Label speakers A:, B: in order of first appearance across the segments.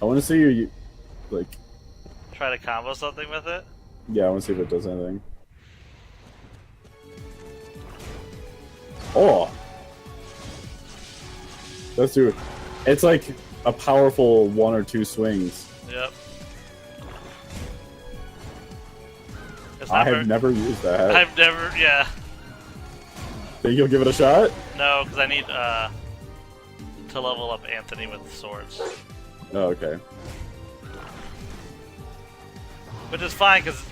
A: I want to see you, like,
B: Try to combo something with it.
A: yeah, I want to see if it does anything. Oh! Let's do it. It's like a powerful 1 or 2 swings.
B: Yep.
A: I have never used that.
B: I've never, yeah.
A: Think you'll give it a shot?
B: No, because I need to level up Anthony with swords.
A: Oh, okay.
B: Which is fine, because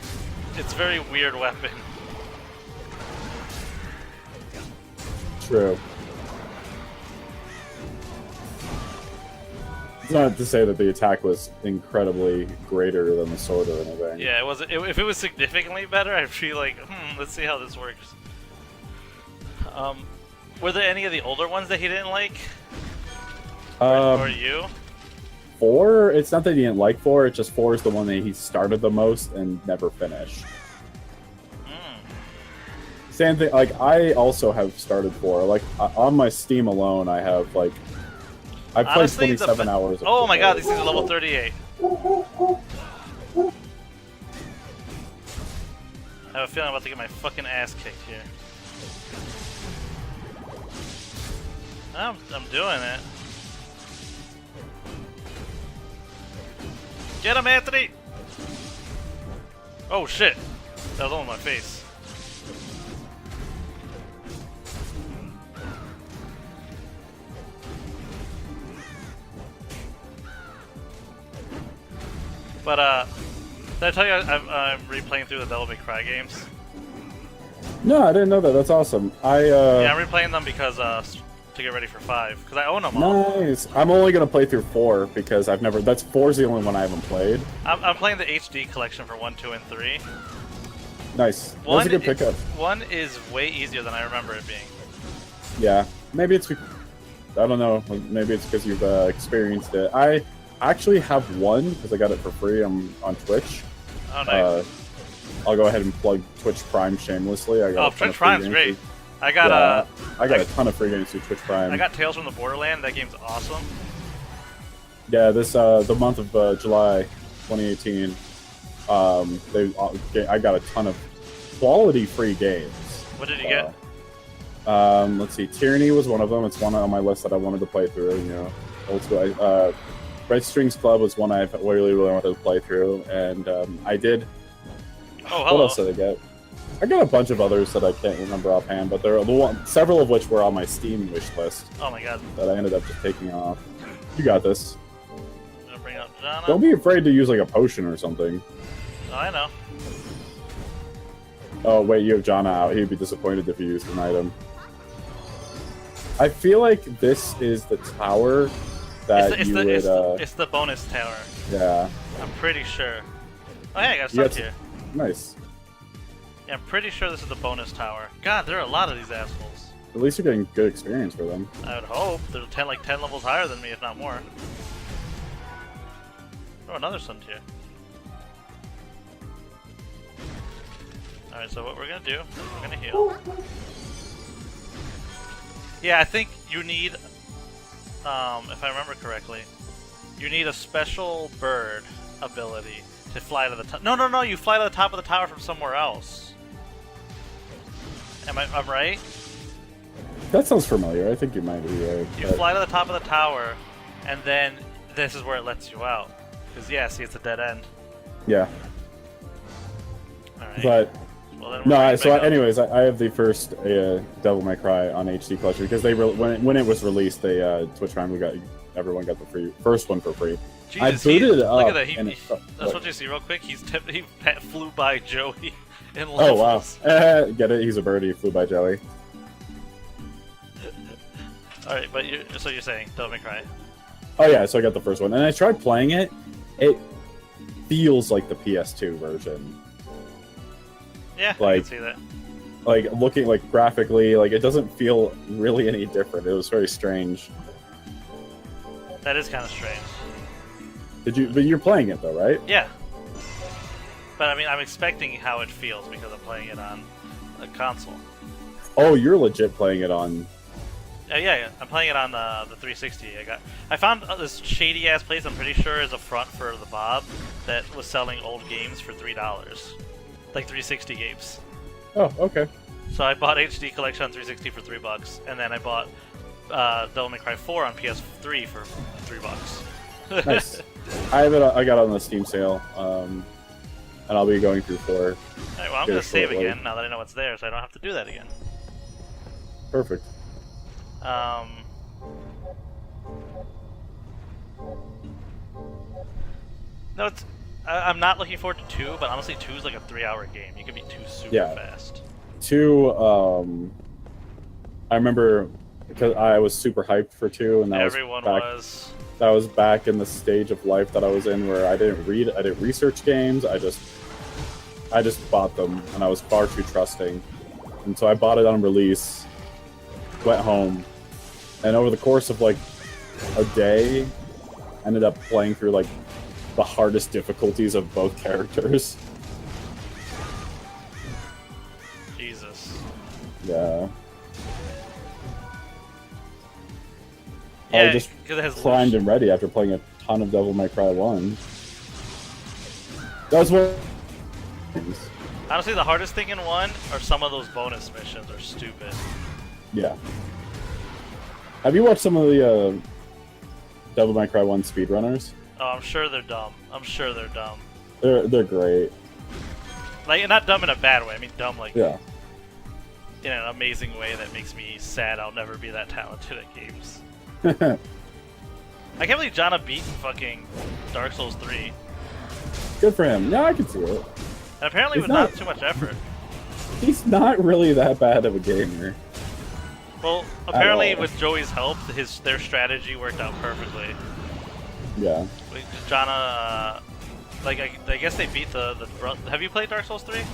B: it's a very weird weapon.
A: True. It's not to say that the attack was incredibly greater than the sword or anything.
B: Yeah, it was. If it was significantly better, I'd be like, let's see how this works. Were there any of the older ones that he didn't like? Or you?
A: 4? It's not that he didn't like 4, it's just 4 is the one that he started the most and never finished. Same thing, like, I also have started 4. Like, on my Steam alone, I have, like, I've played
B: Honestly,
A: 27 hours of
B: oh my god, these
A: things
B: things are level 38. I have a feeling I'm about to get my fucking ass kicked here. I'm doing it. Get him, Anthony! Oh shit! That was all in my face. But, did I tell you I'm replaying through the Devil May Cry games?
A: No, I didn't know that. That's awesome.
B: Yeah, I'm replaying them because, to get ready for 5. Because I own them all.
A: Nice. I'm only gonna play through 4 because I've never. That's 4's the only one I haven't played.
B: I'm playing the HD collection for 1, 2, and 3.
A: Nice. That's a good pickup.
B: 1 is way easier than I remember it being.
A: Yeah. Maybe it's. I don't know. Maybe it's because you've experienced it. I actually have 1 because I got it for free. I'm on Twitch.
B: Oh, nice.
A: I'll go ahead and plug Twitch Prime shamelessly. I got
B: Twitch Prime's great. I got
A: a ton of free games through Twitch Prime.
B: I got Tales from the Borderland. That game's awesome.
A: Yeah, this the month of July 2018. I got a ton of quality free games.
B: What did you get?
A: Let's see. Tyranny was one of them. It's one on my list that I wanted to play through. You know, old school. Red Strings Club was one I really wanted to play through, and I did.
B: Oh, hello.
A: What else did I get? I got a bunch of others that I can't remember offhand, but there are several of which were on my Steam wish list.
B: Oh my god.
A: That I ended up just taking off. You got this.
B: I'm gonna bring up John.
A: Don't be afraid to use like a potion or something.
B: Oh, I know.
A: Oh wait, you have Jana out. He'd be disappointed if you used an item. I feel like this is the tower that
B: it's the bonus tower.
A: Yeah.
B: I'm pretty sure. Oh hey, I got stuff here.
A: Nice.
B: Yeah, I'm pretty sure this is the bonus tower. God, there are a lot of these assholes.
A: At least you're getting good experience for them.
B: I would hope. They're 10 levels higher than me, if not more. Oh, another sun tier. Alright, so what we're gonna do, we're gonna heal. Yeah, I think you need, if I remember correctly, you need a special bird ability to fly to the top. No, you fly to the top of the tower from somewhere else. I'm right?
A: That sounds familiar. I think you might be right.
B: You fly to the top of the tower, and then this is where it lets you out. Because, yeah, see, it's a dead end.
A: Yeah.
B: Alright.
A: But,
B: well,
A: no, so anyways, I have the first Devil May Cry on HD collection, because they when it was released, they Twitch Prime, everyone got the first one for free.
B: Jesus,
A: I booted it up.
B: Look at that. That's what you see real quick. He flew by Joey in levels.
A: Oh, wow. Get it? He's a birdie. He flew by Joey.
B: Alright, but so you're saying Devil May Cry.
A: Oh, yeah, so I got the first one. And I tried playing it. It feels like the PS2 version.
B: Yeah,
A: like,
B: I can see that.
A: Like, looking, like, graphically, like, it doesn't feel really any different. It was very strange.
B: That is kind of strange.
A: But you're playing it, though, right?
B: Yeah. But, I mean, I'm expecting how it feels because I'm playing it on a console.
A: Oh, you're legit playing it on...
B: Yeah, I'm playing it on the 360. I found this shady ass place. I'm pretty sure is a front for the Bob that was selling old games for $3, like 360 games.
A: Oh, okay.
B: So I bought HD Collection on 360 for $3, and then I bought Devil May Cry 4 on PS3 for $3.
A: Nice. I got it on the Steam sale, and I'll be going through 4.
B: Alright, well, I'm gonna save
A: shortly.
B: again now that I know what's there, so I don't have to do that again.
A: Perfect.
B: No, I'm not looking forward to 2, but honestly, 2 is like a 3-hour game. You can beat 2 super
A: Yeah.
B: fast.
A: 2, I remember because I was super hyped for 2, and
B: Everyone was.
A: That was back in the stage of life that I was in where I didn't research games. I just bought them, and I was far too trusting. And so I bought it on release, went home, and over the course of like a day, ended up playing through like the hardest difficulties of both characters.
B: Jesus.
A: Yeah.
B: Yeah,
A: I just
B: 'cause it has
A: primed and ready after playing a ton of Devil May Cry 1. That was what.
B: Honestly, the hardest thing in 1 are some of those bonus missions are stupid.
A: Yeah. Have you watched some of the Devil May Cry 1 speedrunners?
B: Oh, I'm sure they're dumb. I'm sure they're dumb.
A: They're great.
B: Like, not dumb in a bad way. I mean, dumb like
A: Yeah.
B: in an amazing way that makes me sad I'll never be that talented at games. I can't believe Jonna beat fucking Dark Souls 3.
A: Good for him. Yeah, I can see it.
B: And apparently
A: He's
B: with not too much effort.
A: He's not really that bad of a gamer.
B: Well, apparently
A: all.
B: with Joey's help, their strategy worked out perfectly.
A: Yeah.
B: Jonna, like, I guess they beat the have you played Dark Souls 3?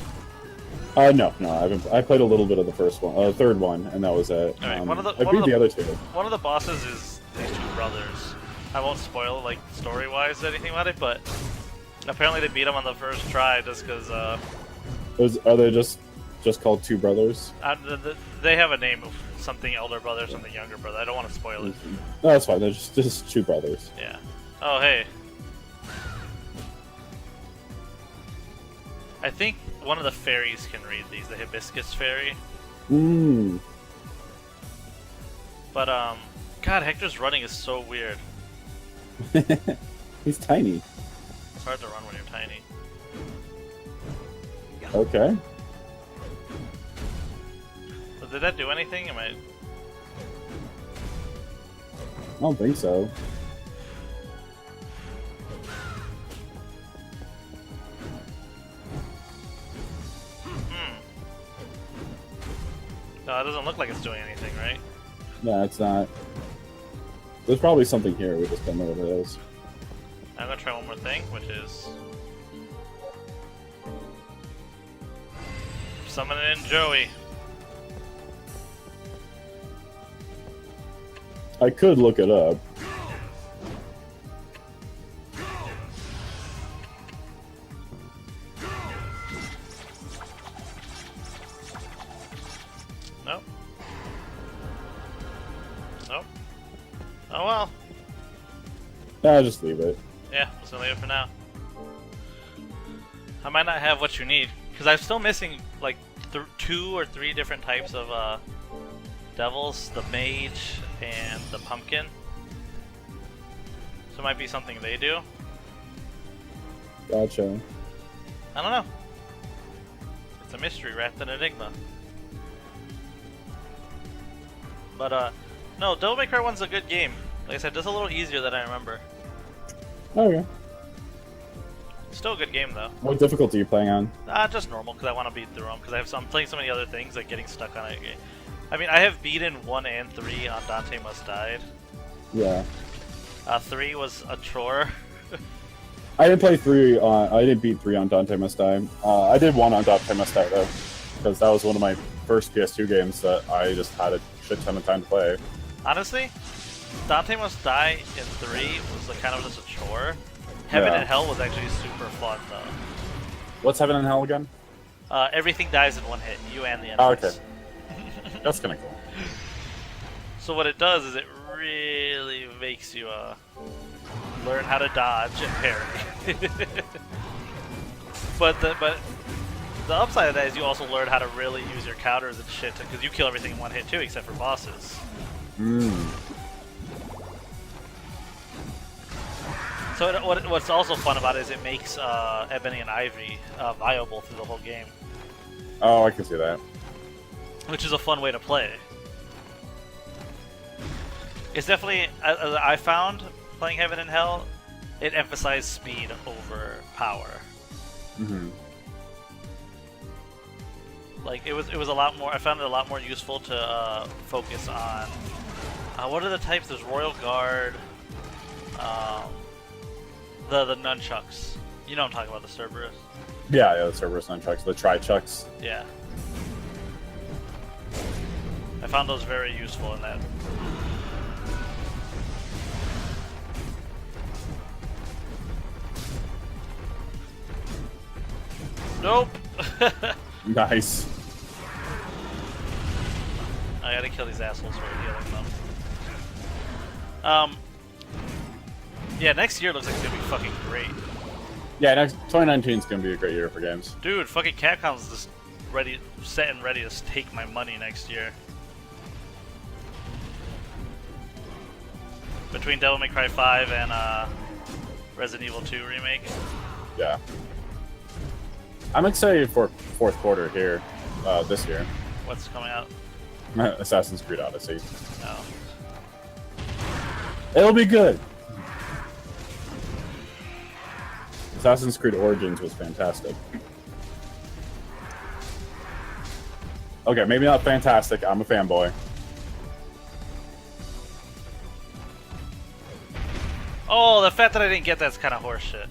A: No, I haven't. I played a little bit of the first one, third one, and that was it.
B: Alright,
A: I beat the other 2.
B: One of the bosses is these 2 brothers. I won't spoil, like, story-wise anything about it, but apparently they beat him on the first try just because,
A: Are they just called 2 brothers?
B: they have a name of something elder brother, something younger brother. I don't want to spoil it.
A: No, that's fine. They're just 2 brothers.
B: Yeah. Oh, hey. I think one of the fairies can read these, the hibiscus fairy.
A: Mmm.
B: But, God, Hector's running is so weird.
A: He's tiny.
B: It's hard to run when you're tiny.
A: Okay.
B: But did that do anything?
A: I don't think so.
B: No, it doesn't look like it's doing anything, right?
A: No, it's not. There's probably something here. We just don't know what it is.
B: I'm gonna try one more thing, which is summoning in Joey.
A: I could look it up.
B: Nope. Nope. Oh well.
A: Nah, just leave it.
B: Yeah, I'm just gonna leave it for now. I might not have what you need, because I'm still missing like 2 or 3 different types of devils, the mage and the pumpkin. So it might be something they do.
A: Gotcha.
B: I don't know. It's a mystery wrapped in enigma. But no, Devil May Cry 1's a good game. Like I said, just a little easier than I remember.
A: Okay.
B: Still a good game though.
A: What difficulty are you playing on?
B: Just normal, because I want to beat through them. Because I'm playing so many other things, like getting stuck on it. I mean, I have beaten 1 and 3 on Dante Must Die.
A: Yeah.
B: 3 was a chore.
A: I didn't play 3 on. I didn't beat 3 on Dante Must Die. I did 1 on Dante Must Die though, because that was one of my first PS2 games that I just had a shit ton of time to play.
B: Honestly, Dante Must Die in 3 was like kind of just a chore. Heaven and Hell was actually super fun though.
A: What's Heaven and Hell again?
B: Everything dies in one hit, you and the enemies.
A: Oh, okay. That's kind of cool.
B: So what it does is it really makes you learn how to dodge and parry. but the upside of that is you also learn how to really use your counters and shit, because you kill everything in one hit too, except for bosses. So what's also fun about it is it makes Ebony and Ivy viable through the whole game.
A: Oh, I can see that.
B: Which is a fun way to play. It's definitely, I found playing Heaven and Hell, it emphasized speed over power. Like it was a lot more. I found it a lot more useful to focus on. What are the types? There's Royal Guard, the nunchucks. You know what I'm talking about, the Cerberus.
A: Yeah, the Cerberus nunchucks, the tri-chucks.
B: Yeah. I found those very useful in that. Nope.
A: Nice.
B: I gotta kill these assholes for healing them. Yeah, next year looks like it's gonna be fucking great.
A: Yeah, 2019 is gonna be a great year for games.
B: Dude, fucking Capcom's just set and ready to take my money next year. Between Devil May Cry 5 and Resident Evil 2 remake.
A: Yeah. I'm excited for fourth quarter here, this year.
B: What's coming out?
A: Assassin's Creed Odyssey.
B: Oh.
A: It'll be good. Assassin's Creed Origins was fantastic. Okay, maybe not fantastic. I'm a fanboy.
B: Oh, the fact that I didn't get that's kind of horseshit.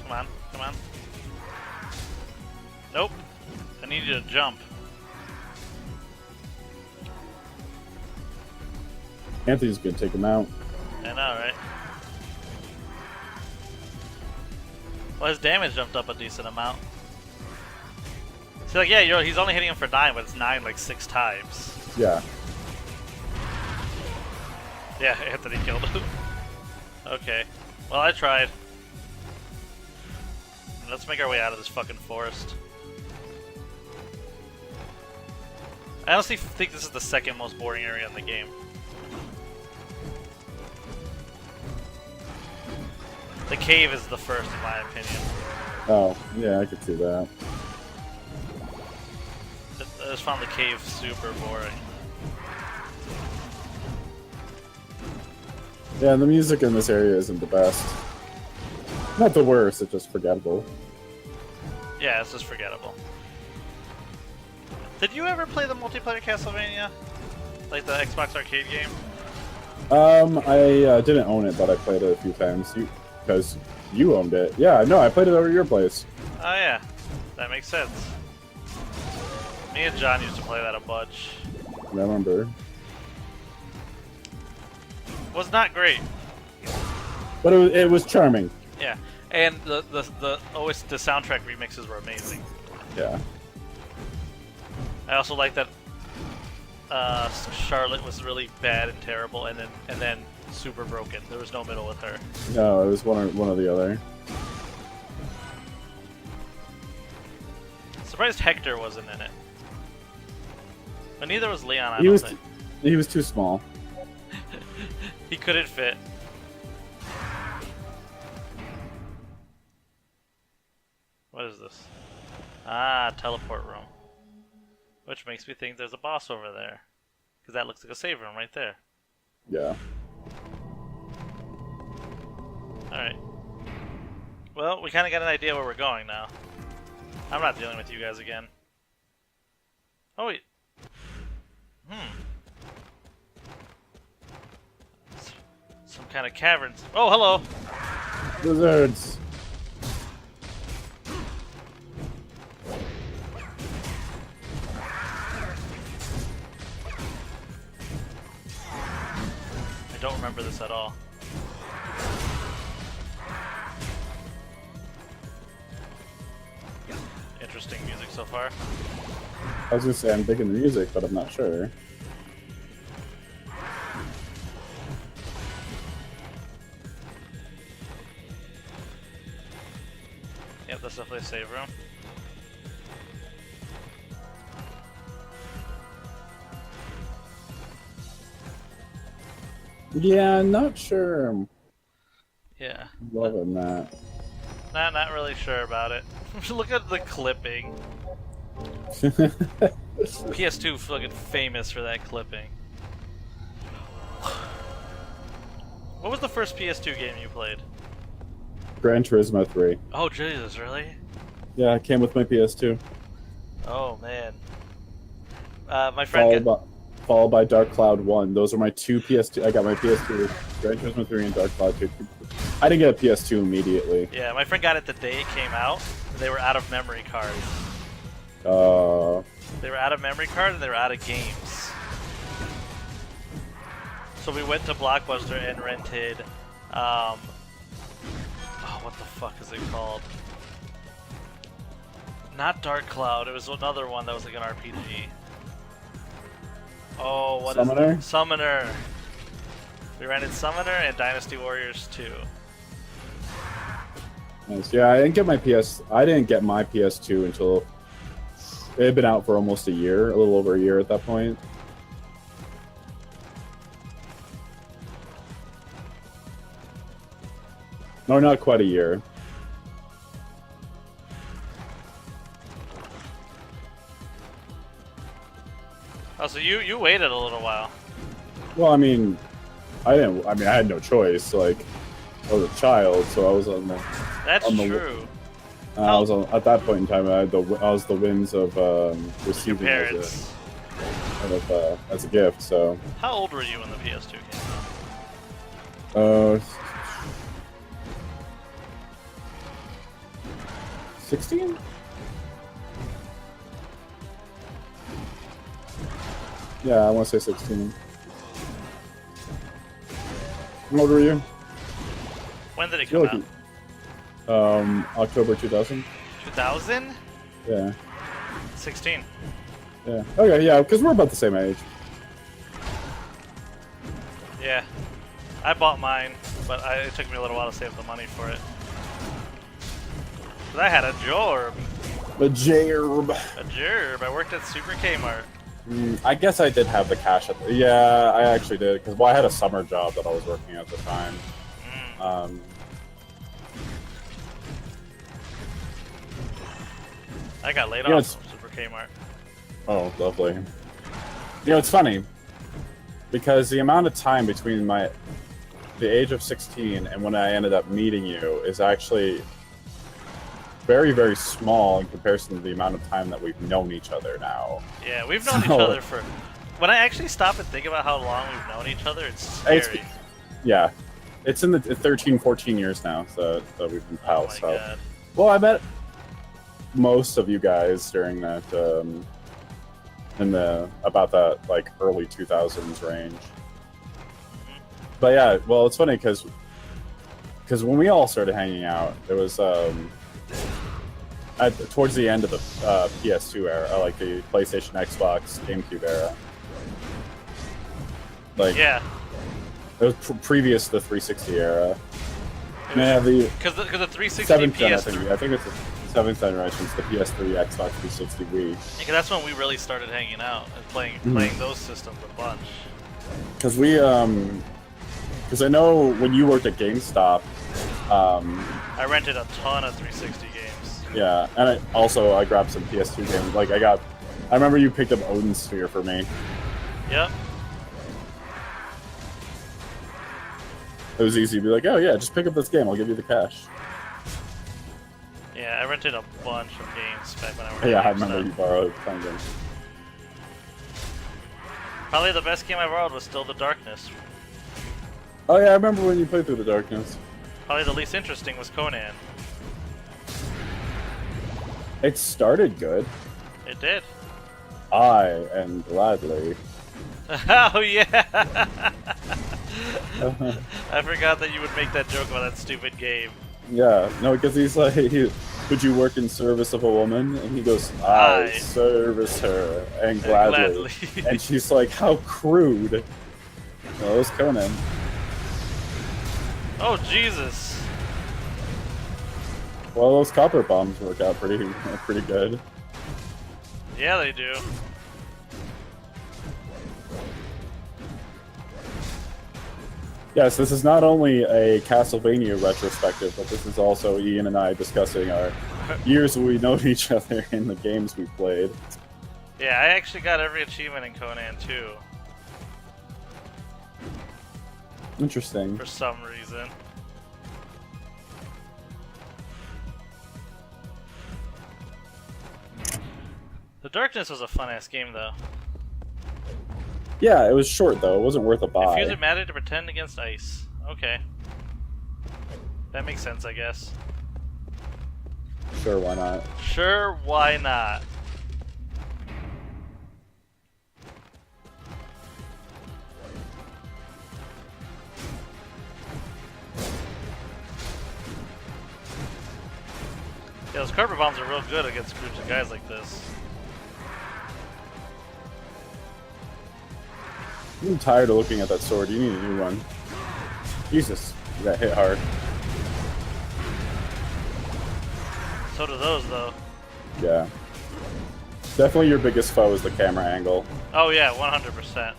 B: Come on, come on. Nope. I need you to jump.
A: Anthony's gonna take him out.
B: I know, right? Well, his damage jumped up a decent amount. See, like, yeah, he's only hitting him for 9, but it's 9 like 6 times.
A: Yeah.
B: Yeah, Anthony killed him. Okay. Well, I tried. Let's make our way out of this fucking forest. I honestly think this is the second most boring area in the game. The cave is the first, in my opinion.
A: Oh, yeah, I could see that.
B: I just found the cave super boring.
A: Yeah, the music in this area isn't the best. Not the worst, it's just forgettable.
B: Yeah, it's just forgettable. Did you ever play the multiplayer Castlevania? Like the Xbox arcade game?
A: I didn't own it, but I played it a few times. Because you owned it. Yeah, no, I played it over your place.
B: Oh yeah, that makes sense. Me and John used to play that a bunch.
A: I remember.
B: Was not great.
A: But it was charming.
B: Yeah, and the soundtrack remixes were amazing.
A: Yeah.
B: I also like that Charlotte was really bad and terrible, and then super broken. There was no middle with her.
A: No, it was one or the other.
B: Surprised Hector wasn't in it. But neither was Leon, I don't think.
A: He was too small.
B: He couldn't fit. What is this? Ah, teleport room. Which makes me think there's a boss over there. Because that looks like a save room right there.
A: Yeah.
B: Alright. Well, we kind of got an idea where we're going now. I'm not dealing with you guys again. Oh, wait. Some kind of caverns. Oh, hello!
A: Lizards!
B: I don't remember this at all. interesting music so far.
A: I was gonna say I'm digging the music, but I'm not sure.
B: Yep, that's definitely a save room.
A: Yeah, not sure. I'm
B: Yeah.
A: loving that.
B: Not really sure about it. Look at the clipping. PS2 fucking famous for that clipping. What was the first PS2 game you played?
A: Gran Turismo 3.
B: Oh Jesus, really?
A: Yeah, it came with my PS2.
B: Oh man. My friend
A: Followed by Dark Cloud 1. Those are my two PS2. I got my PS2, Gran Turismo 3 and Dark Cloud 2. I didn't get a PS2 immediately.
B: Yeah, my friend got it the day it came out. They were out of memory cards. They were out of memory cards and they were out of games. So we went to Blockbuster and rented, oh, what the fuck is it called? Not Dark Cloud, it was another one that was like an RPG. Oh, what
A: Summoner?
B: is it? Summoner. We rented Summoner and Dynasty Warriors 2.
A: Nice. Yeah, I didn't get my PS2 until it had been out for almost a year, a little over a year at that point. No, not quite a year.
B: Oh, so you waited a little while.
A: Well, I mean, I had no choice. Like, I was a child, so I was on the.
B: That's
A: on the,
B: true.
A: I was on, at that point in time. I was the whims of receiving
B: Parents.
A: as a gift. So.
B: How old were you when the PS2 came out?
A: 16? Yeah, I want to say 16. How old were you?
B: When did it come out?
A: October 2000.
B: 2000?
A: Yeah.
B: 16.
A: Yeah. Okay, yeah, because we're about the same age.
B: Yeah. I bought mine, but it took me a little while to save the money for it. But I had a Jorb.
A: The Jerb.
B: A Jerb. I worked at Super Kmart.
A: I guess I did have the cash at the, yeah, I actually did, because I had a summer job that I was working at the time.
B: I got laid off from Super Kmart.
A: Oh, lovely. You know, it's funny, because the amount of time between the age of 16 and when I ended up meeting you is actually very, very small in comparison to the amount of time that we've known each other now.
B: Yeah, we've known each other for... When I actually stop and think about how long we've known each other, it's scary.
A: Yeah. It's in the 13, 14 years now, so we've been pals.
B: Oh my God.
A: Well, I met most of you guys during that, about that, like, early 2000s range. But yeah, well, it's funny, because when we all started hanging out, it was, towards the end of the PS2 era, like the PlayStation, Xbox, GameCube era. Like,
B: yeah,
A: it was previous to the 360 era. Man,
B: because the 360
A: seventh
B: PS3.
A: I think it's the 7th generation. It's the PS3, Xbox 360, Wii.
B: Yeah, 'cause that's when we really started hanging out and playing those systems a bunch.
A: Because because I know when you worked at GameStop.
B: I rented a ton of 360 games.
A: Yeah, and I grabbed some PS2 games. Like I remember you picked up Odin Sphere for me.
B: Yep.
A: It was easy to be like, oh yeah, just pick up this game. I'll give you the cash.
B: Yeah, I rented a bunch of games back when I worked.
A: Yeah,
B: at
A: I remember you borrowed some games.
B: Probably the best game I borrowed was still The Darkness.
A: Oh yeah, I remember when you played through the Darkness.
B: Probably the least interesting was Conan.
A: It started good.
B: It did.
A: And gladly.
B: Oh yeah! I forgot that you would make that joke about that stupid game.
A: Yeah, no, because he's like, would you work in service of a woman? And he goes, I
B: Aye.
A: service her, and gladly. And she's like, how crude. Well, it was Conan.
B: Oh, Jesus.
A: Well, those copper bombs work out pretty good.
B: Yeah, they do.
A: Yes, this is not only a Castlevania retrospective, but this is also Ian and I discussing our years we know each other in the games we played.
B: Yeah, I actually got every achievement in Conan too.
A: Interesting.
B: For some reason. The Darkness was a fun-ass game, though.
A: Yeah, it was short, though. It wasn't worth a buy.
B: If user mattered to pretend against ice. Okay. That makes sense, I guess.
A: Sure, why not?
B: Sure, why not? Yeah, those carpet bombs are real good against groups of guys like this.
A: I'm tired of looking at that sword. You need a new one. Jesus, you got hit hard.
B: So do those, though.
A: Yeah. Definitely your biggest foe is the camera angle.
B: Oh yeah, 100%.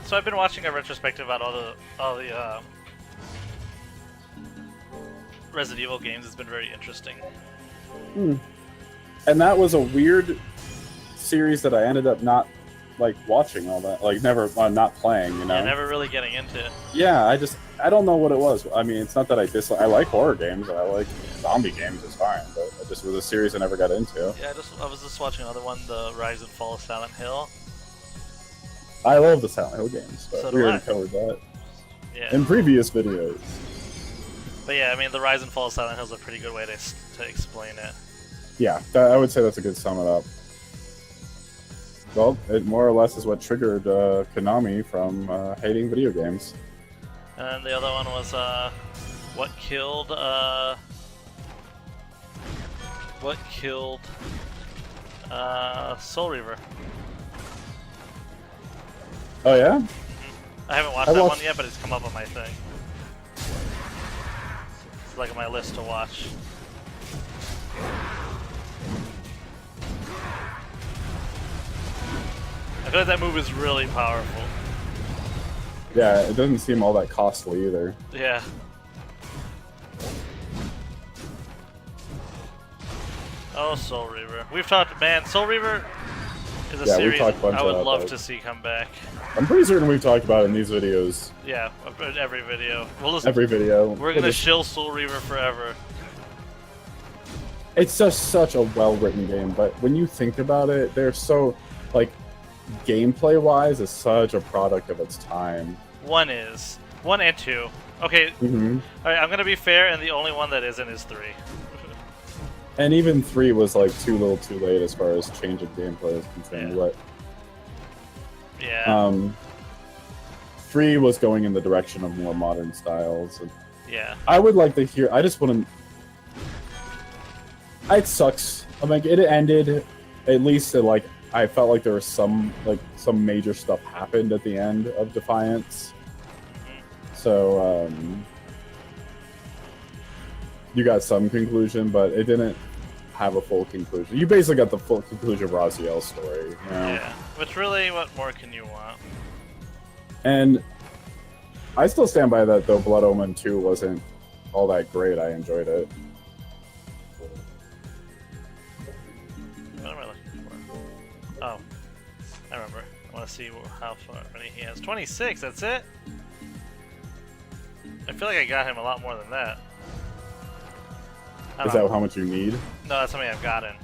B: So I've been watching a retrospective about all the Resident Evil games. It's been very interesting.
A: And that was a weird series that I ended up not like watching all that, like never, not playing. You know,
B: Yeah, never really getting into it.
A: Yeah, I don't know what it was. I mean, it's not that I dislike. I like horror games. I like zombie games. It's fine, but it just was a series I never got into.
B: Yeah, I was just watching another one, the Rise and Fall of Silent Hill.
A: I love the Silent Hill games, but
B: So
A: we
B: do
A: already
B: I.
A: covered that
B: Yeah.
A: in previous videos.
B: But yeah, I mean, the Rise and Fall of Silent Hill is a pretty good way to explain it.
A: Yeah, I would say that's a good sum it up. Well, it more or less is what triggered Konami from hating video games.
B: And then the other one was what killed Soul Reaver.
A: Oh yeah?
B: I haven't watched that one yet, but it's come up on my thing. It's like on my list to watch. I feel like that move is really powerful.
A: Yeah, it doesn't seem all that costly either.
B: Yeah. Oh, Soul Reaver. We've talked, man, Soul Reaver is a series I would love to see come back.
A: I'm pretty certain we've talked about it in these videos.
B: Yeah, every video.
A: Every video.
B: We're gonna shill Soul Reaver forever.
A: It's just such a well-written game, but when you think about it, they're so, like, gameplay-wise, is such a product of its time.
B: One and two. Okay, Alright, I'm gonna be fair, and the only one that isn't is 3.
A: And even 3 was, like, too little too late as far as changing gameplay is concerned.
B: Yeah.
A: 3 was going in the direction of more modern styles. And
B: yeah.
A: I would like to hear, I just wouldn't... It sucks. I mean, it ended, at least, like, I felt like there was some major stuff happened at the end of Defiance. So, you got some conclusion, but it didn't have a full conclusion. You basically got the full conclusion of Raziel's story. You know?
B: Yeah. Which really, what more can you want?
A: And I still stand by that, though Blood Omen 2 wasn't all that great. I enjoyed it.
B: What am I looking for? Oh, I remember. I want to see how many he has. 26, that's it? I feel like I got him a lot more than that.
A: Is that how much you need?
B: No, that's how many I've gotten.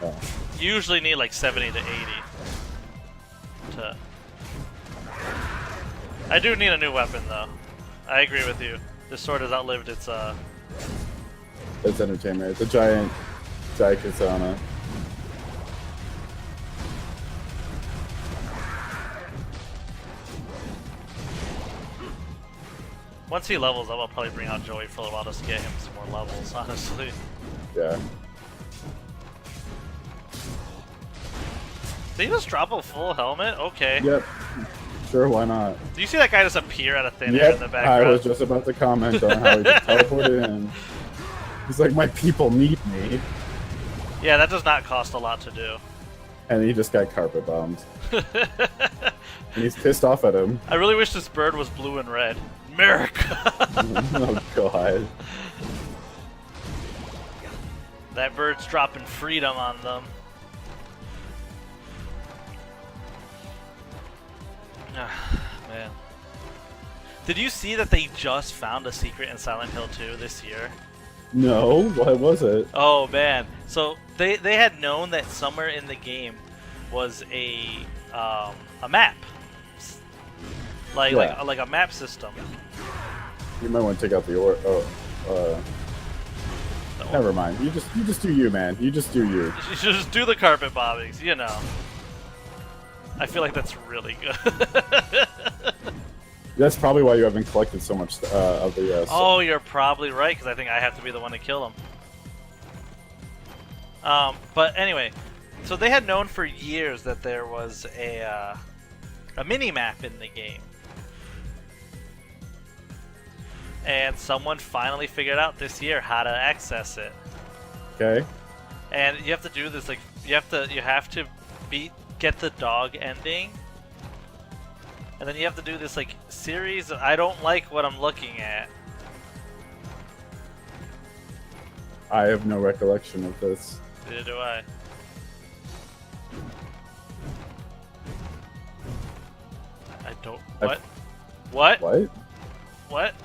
A: Oh.
B: You usually need like 70 to 80. I do need a new weapon, though. I agree with you. This sword has outlived its
A: It's entertainment. It's a giant katana.
B: Once he levels up, I'll probably bring out Joey for a while just to get him some more levels, honestly.
A: Yeah.
B: Did he just drop a full helmet? Okay.
A: Yep. Sure, why not?
B: Do you see that guy just appear out of thin air in the
A: Yep,
B: background?
A: I was just about to comment on how he just teleported in. He's like, my people need me.
B: Yeah, that does not cost a lot to do.
A: And he just got carpet bombed. And he's pissed off at him.
B: I really wish this bird was blue and red. America!
A: Oh, God.
B: That bird's dropping freedom on them. Man. Did you see that they just found a secret in Silent Hill 2 this year?
A: No, what was it?
B: Oh man. So they had known that somewhere in the game was a map. Like a map system.
A: You might want to take out the never mind. You just do you, man. You just do you.
B: You should just do the carpet bombings, you know. I feel like that's really good.
A: That's probably why you haven't collected so much of the.
B: Oh, you're probably right, because I think I have to be the one to kill him. But anyway, so they had known for years that there was a mini map in the game, and someone finally figured out this year how to access it.
A: Okay.
B: And you have to do this, like you have to get the dog ending. And then you have to do this like series. I don't like what I'm looking at.
A: I have no recollection of this.
B: Neither do I. I don't. What? What?
A: What?
B: What?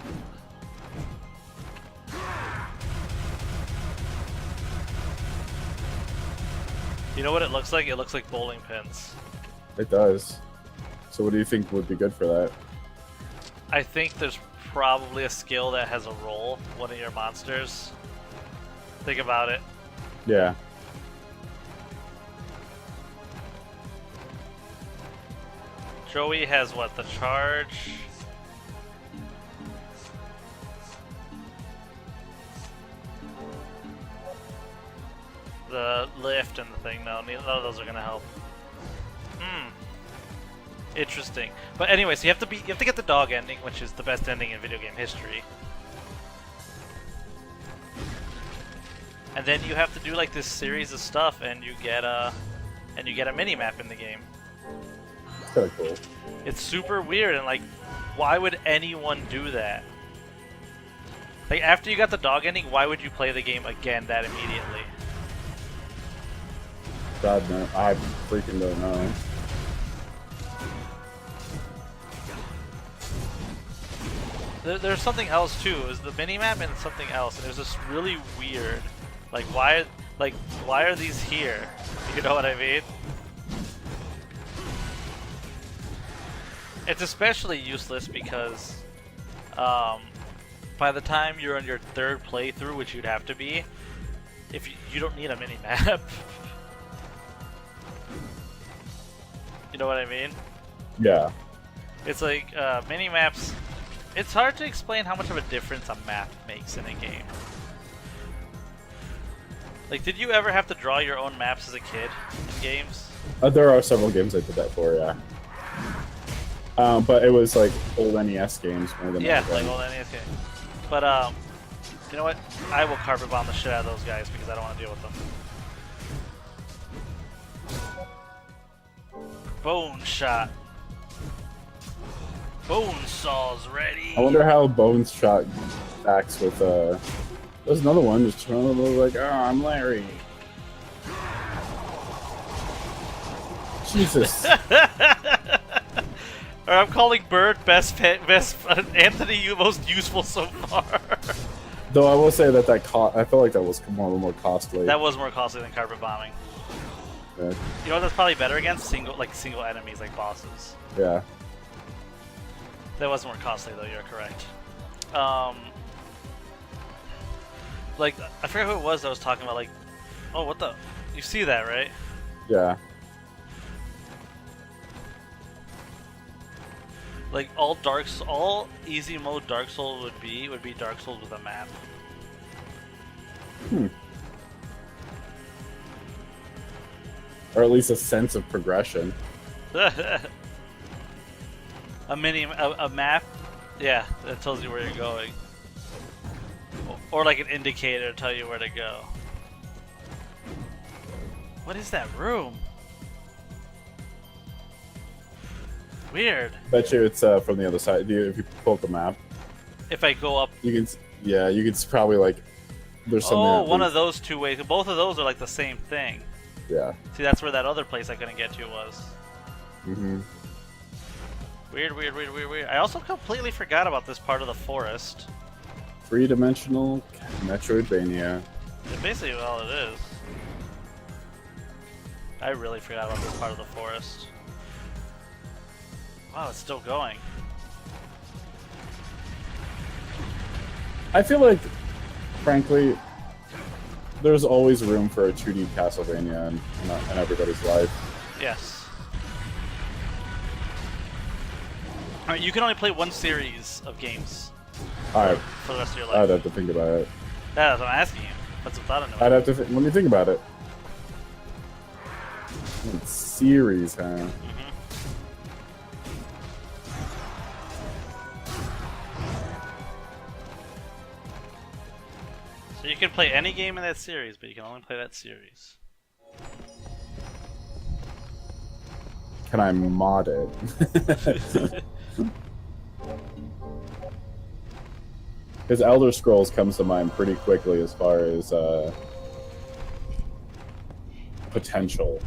B: You know what it looks like? It looks like bowling pins.
A: It does. So what do you think would be good for that?
B: I think there's probably a skill that has a roll, one of your monsters. Think about it.
A: Yeah.
B: Joey has what? The charge? The lift and the thing. No, none of those are gonna help. Interesting. But anyway, so you have to get the dog ending, which is the best ending in video game history. And then you have to do like this series of stuff, and you get a mini map in the game.
A: It's kind of cool.
B: It's super weird, and like, why would anyone do that? Like, after you got the dog ending, why would you play the game again that immediately?
A: God, no. I freaking don't know.
B: There's something else too. Is the mini map and something else, and it was just really weird. Like, why are these here? You know what I mean? It's especially useless because by the time you're on your third playthrough, which you'd have to be, if you don't need a mini map. You know what I mean?
A: Yeah.
B: It's like mini maps. It's hard to explain how much of a difference a map makes in a game. Like, did you ever have to draw your own maps as a kid in games?
A: There are several games I did that for, yeah. But it was like old NES games more than
B: yeah,
A: anything.
B: like old NES games. But you know what? I will carpet bomb the shit out of those guys because I don't want to deal with them. Bone shot. Bone saw's ready.
A: I wonder how Bones shot acts with there's another one just trying to look like, oh, I'm Larry. Jesus.
B: Or I'm calling Bird best Anthony, you most useful so far.
A: Though I will say that I feel like that was more costly.
B: That was more costly than carpet bombing.
A: Yeah.
B: You know what that's probably better against? Single enemies like bosses.
A: Yeah.
B: That was more costly though, you're correct. Like, I forget who it was that was talking about, like, oh, what the? You see that, right?
A: Yeah.
B: Like all easy mode Dark Souls would be Dark Souls with a map.
A: Or at least a sense of progression.
B: A map, yeah, that tells you where you're going, or like an indicator to tell you where to go. What is that room? Weird.
A: Bet you it's from the other side. If you pull up the map,
B: If I go up,
A: you can. Yeah, you could probably like. There's something.
B: oh, one of those two ways. Both of those are like the same thing.
A: Yeah.
B: See, that's where that other place I couldn't get to was.
A: Mm-hmm.
B: Weird. I also completely forgot about this part of the forest.
A: Three-dimensional Metroidvania.
B: It's basically all it is. I really forgot about this part of the forest. Wow, it's still going.
A: I feel like, frankly, there's always room for a 2D Castlevania in everybody's life.
B: Yes. I mean, you can only play one series of games for the rest of your life.
A: I'd have to think about it.
B: That's what I'm asking you. Put some thought into it.
A: I'd have to let me think about it. Series, huh?
B: Mm-hmm. So you can play any game in that series, but you can only play that series.
A: Can I mod it? Because Elder Scrolls comes to mind pretty quickly as far as potential.